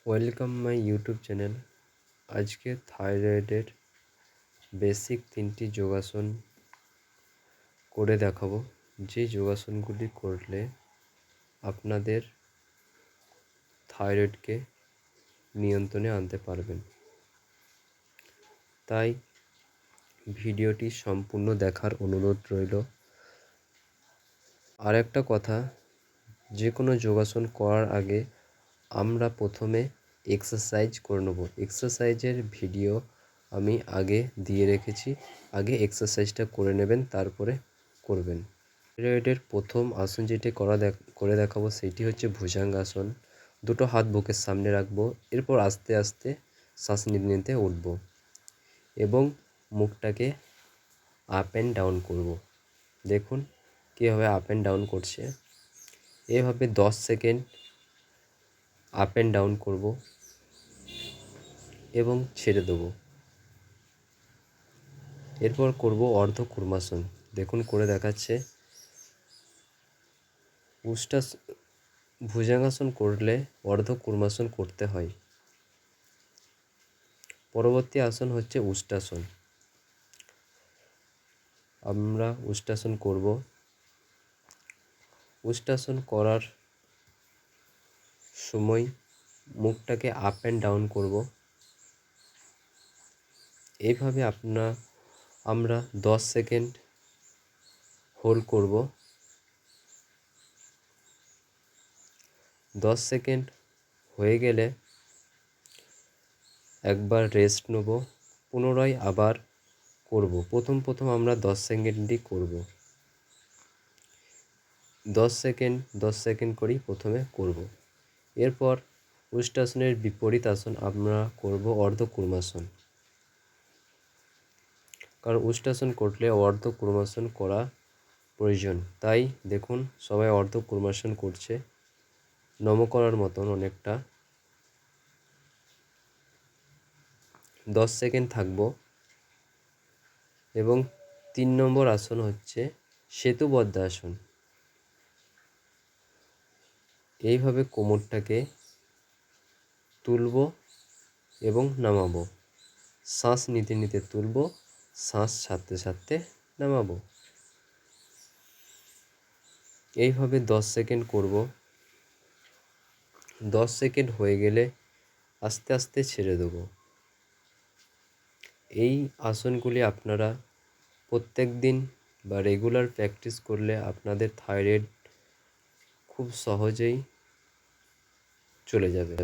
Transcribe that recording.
Welcome my YouTube channel. আজকে থাইরয়েডের basic 3টি যোগাসন করে দেখাবো, যে যোগাসনগুলি করলে আপনাদের থাইরয়েডকে নিয়ন্ত্রণে আনতে পারবেন। তাই ভিডিওটি সম্পূর্ণ দেখার অনুরোধ রইল। আর একটা কথা, যে কোনো যোগাসন করার আগে আমরা প্রথমে এক্সারসাইজ করে নেব। এক্সারসাইজের ভিডিও আমি আগে দিয়ে রেখেছি, আগে এক্সারসাইজটা করে নেবেন, তারপরে করবেন। থাইরয়েডের প্রথম আসন যেটি করে দেখাবো সেটি হচ্ছে ভুজঙ্গাসন। দুটো হাত বুকের সামনে রাখবো, এরপর আস্তে আস্তে শ্বাস নিতে নিতে উঠব এবং মুখটাকে আপ অ্যান্ড ডাউন করব। দেখুন কীভাবে আপ অ্যান্ড ডাউন করছে। এভাবে 10 সেকেন্ড আপ অ্যান্ড ডাউন করব এবং ছেড়ে দেবো। এরপর করব অর্ধ কুর্মাসন। দেখুন করে দেখাচ্ছে। ভুজঙ্গাসন করলে অর্ধ কুর্মাসন করতে হয়। পরবর্তী আসন হচ্ছে উষ্ট্রাসন। আমরা উষ্ট্রাসন করব। উষ্ট্রাসন করার সময় মুখটাকে আপ অ্যান্ড ডাউন করব। এইভাবে আমরা 10 সেকেন্ড হোল্ড করব। 10 সেকেন্ড হয়ে গেলে একবার রেস্ট নেব, পুনরায় আবার করব। প্রথম আমরা 10 সেকেন্ডই করব। 10 সেকেন্ড করেই প্রথমে করব। এরপর উষ্ট্রাসনের বিপরীত আসন আমরা করব অর্ধ কুর্মাসন। কারণ উষ্ট্রাসন করলে অর্ধ কুর্মাসন করা প্রয়োজন। তাই দেখুন সবাই অর্ধ কুর্মাসন করছে, নম করার মতন অনেকটা। 10 সেকেন্ড থাকব এবং 3 নম্বর আসন হচ্ছে সেতুবদ্ধ আসন। এইভাবে কোমরটাকে তুলব এবং নামাবো। শ্বাস নিতে নিতে তুলব, শ্বাস ছাড়তে ছাড়তে নামাবো। এইভাবে 10 সেকেন্ড করব। 10 সেকেন্ড হয়ে গেলে আস্তে আস্তে ছেড়ে দেবো। এই আসনগুলি আপনারা প্রত্যেক দিন বা রেগুলার প্র্যাকটিস করলে আপনাদের থাইরয়েড খুব সহজেই চলে যাবে।